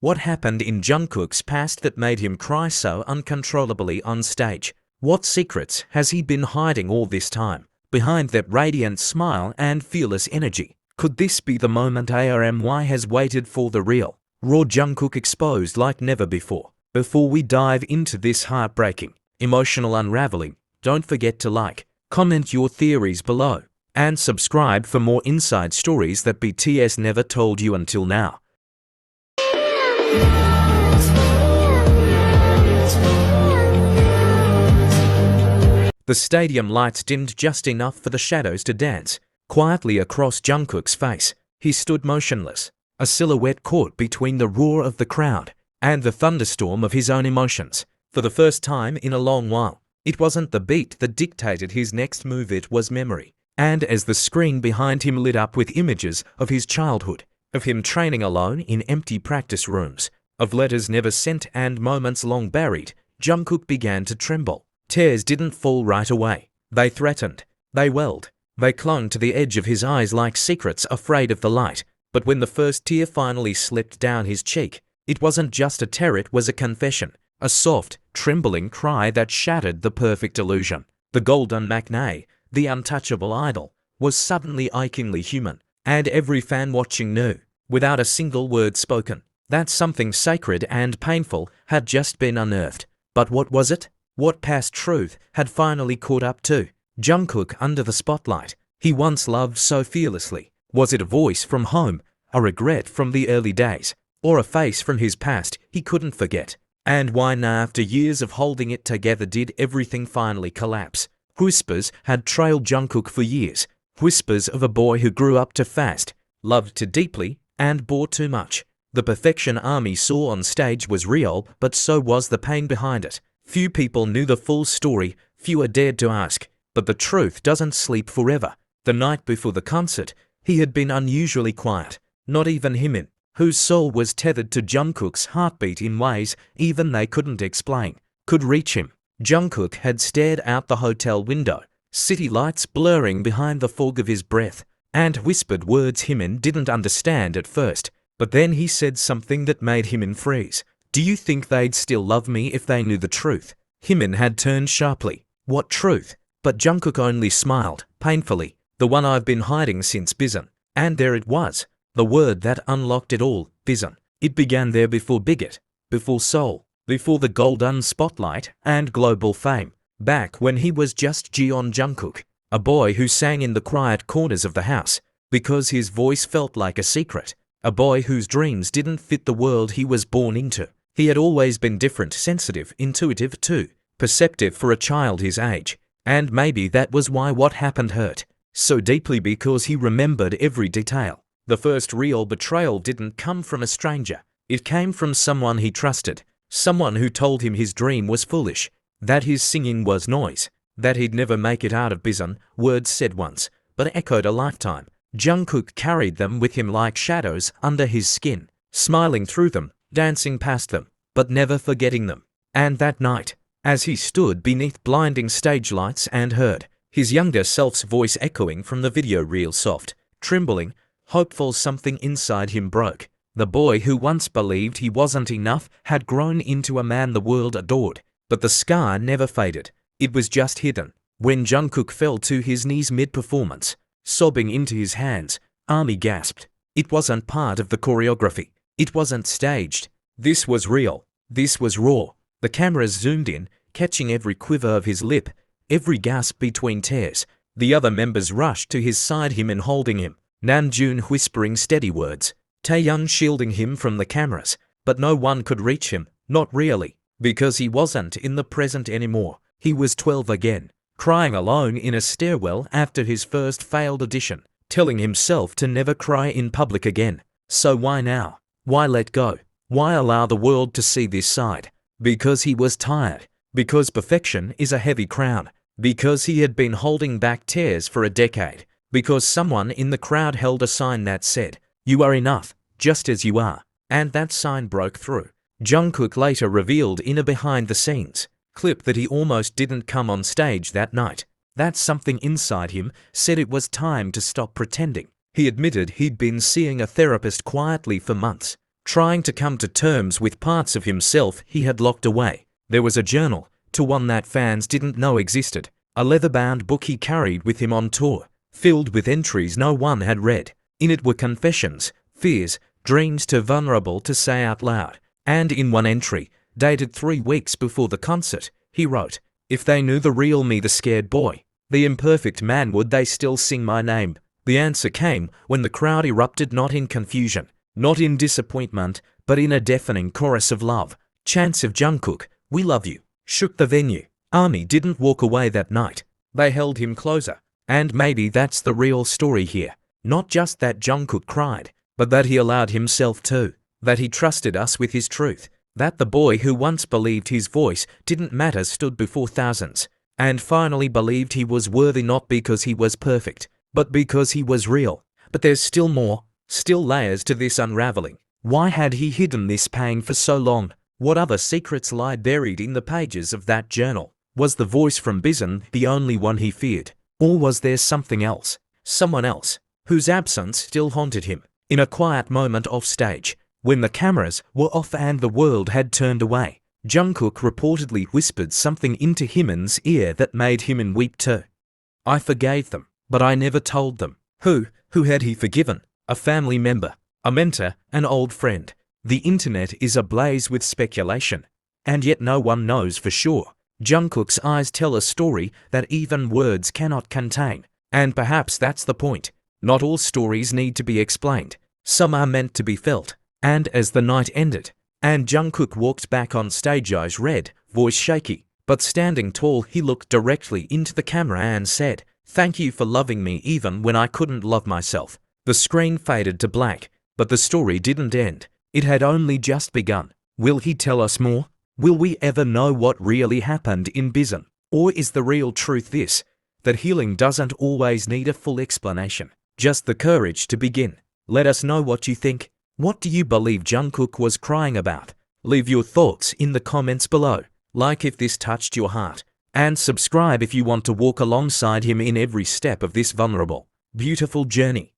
What happened in Jungkook's past that made him cry so uncontrollably on stage? What secrets has he been hiding all this time, behind that radiant smile and fearless energy? Could this be the moment ARMY has waited for, the real, raw Jungkook exposed like never before? Before we dive into this heartbreaking, emotional unraveling, don't forget to like, comment your theories below, and subscribe for more inside stories that BTS never told you until now. The stadium lights dimmed just enough for the shadows to dance quietly across Jungkook's face. He stood motionless, a silhouette caught between the roar of the crowd and the thunderstorm of his own emotions. For the first time in a long while, it wasn't the beat that dictated his next move, it was memory. And as the screen behind him lit up with images of his childhood, of him training alone in empty practice rooms, of letters never sent and moments long buried, Jungkook began to tremble. Tears didn't fall right away. They threatened. They welled. They clung to the edge of his eyes like secrets afraid of the light. But when the first tear finally slipped down his cheek, it wasn't just a tear, it was a confession. A soft, trembling cry that shattered the perfect illusion. The golden matinee, the untouchable idol, was suddenly achingly human. And every fan watching knew, without a single word spoken, that something sacred and painful had just been unearthed. But what was it? What past truth had finally caught up to Jungkook under the spotlight he once loved so fearlessly? Was it a voice from home, a regret from the early days, or a face from his past he couldn't forget? And why now, after years of holding it together, did everything finally collapse? Whispers had trailed Jungkook for years, whispers of a boy who grew up too fast, loved too deeply, and bore too much. The perfection ARMY saw on stage was real, but so was the pain behind it. Few people knew the full story, fewer dared to ask, but the truth doesn't sleep forever. The night before the concert, he had been unusually quiet. Not even Jimin, whose soul was tethered to Jungkook's heartbeat in ways even they couldn't explain, could reach him. Jungkook had stared out the hotel window, city lights blurring behind the fog of his breath, and whispered words Jimin didn't understand at first. But then he said something that made Jimin freeze. "Do you think they'd still love me if they knew the truth?" Jimin had turned sharply. "What truth?" But Jungkook only smiled, painfully. "The one I've been hiding since Busan." And there it was, the word that unlocked it all, Busan. It began there before Bigot, before Seoul, before the golden spotlight and global fame. Back when he was just Jeon Jungkook, a boy who sang in the quiet corners of the house, because his voice felt like a secret. A boy whose dreams didn't fit the world he was born into. He had always been different, sensitive, intuitive too, perceptive for a child his age. And maybe that was why what happened hurt so deeply, because he remembered every detail. The first real betrayal didn't come from a stranger. It came from someone he trusted, someone who told him his dream was foolish, that his singing was noise, that he'd never make it out of Busan, words said once, but echoed a lifetime. Jungkook carried them with him like shadows under his skin, smiling through them, dancing past them, but never forgetting them. And that night, as he stood beneath blinding stage lights and heard his younger self's voice echoing from the video reel, soft, trembling, hopeful, something inside him broke. The boy who once believed he wasn't enough had grown into a man the world adored, but the scar never faded. It was just hidden. When Jungkook fell to his knees mid-performance, sobbing into his hands, ARMY gasped. It wasn't part of the choreography. It wasn't staged. This was real. This was raw. The cameras zoomed in, catching every quiver of his lip, every gasp between tears. The other members rushed to his side, Jimin holding him, Namjoon whispering steady words, Taehyun shielding him from the cameras. But no one could reach him, not really, because he wasn't in the present anymore. He was 12 again, crying alone in a stairwell after his first failed audition, telling himself to never cry in public again. So why now? Why let go? Why allow the world to see this side? Because he was tired. Because perfection is a heavy crown. Because he had been holding back tears for a decade. Because someone in the crowd held a sign that said, "You are enough, just as you are." And that sign broke through. Jungkook later revealed in a behind-the-scenes clip that he almost didn't come on stage that night. That something inside him said it was time to stop pretending. He admitted he'd been seeing a therapist quietly for months, trying to come to terms with parts of himself he had locked away. There was a journal, to one that fans didn't know existed, a leather-bound book he carried with him on tour, filled with entries no one had read. In it were confessions, fears, dreams too vulnerable to say out loud. And in one entry, dated 3 weeks before the concert, he wrote, "If they knew the real me, the scared boy, the imperfect man, would they still sing my name?" The answer came when the crowd erupted, not in confusion, not in disappointment, but in a deafening chorus of love. Chants of "Jungkook, we love you," shook the venue. ARMY didn't walk away that night. They held him closer. And maybe that's the real story here. Not just that Jungkook cried, but that he allowed himself to. That he trusted us with his truth. That the boy who once believed his voice didn't matter stood before thousands. And finally believed he was worthy, not because he was perfect, but because he was real. But there's still more, still layers to this unraveling. Why had he hidden this pain for so long? What other secrets lie buried in the pages of that journal? Was the voice from Busan the only one he feared? Or was there something else? Someone else, whose absence still haunted him? In a quiet moment off stage, when the cameras were off and the world had turned away, Jungkook reportedly whispered something into Jimin's ear that made Jimin weep too. "I forgave them, but I never told them." Who had he forgiven? A family member, a mentor, an old friend. The internet is ablaze with speculation, and yet no one knows for sure. Jungkook's eyes tell a story that even words cannot contain. And perhaps that's the point. Not all stories need to be explained. Some are meant to be felt. And as the night ended, and Jungkook walked back on stage, eyes red, voice shaky, but standing tall, he looked directly into the camera and said, "Thank you for loving me even when I couldn't love myself." The screen faded to black, but the story didn't end. It had only just begun. Will he tell us more? Will we ever know what really happened in Busan? Or is the real truth this, that healing doesn't always need a full explanation, just the courage to begin? Let us know what you think. What do you believe Jungkook was crying about? Leave your thoughts in the comments below. Like if this touched your heart, and subscribe if you want to walk alongside him in every step of this vulnerable, beautiful journey.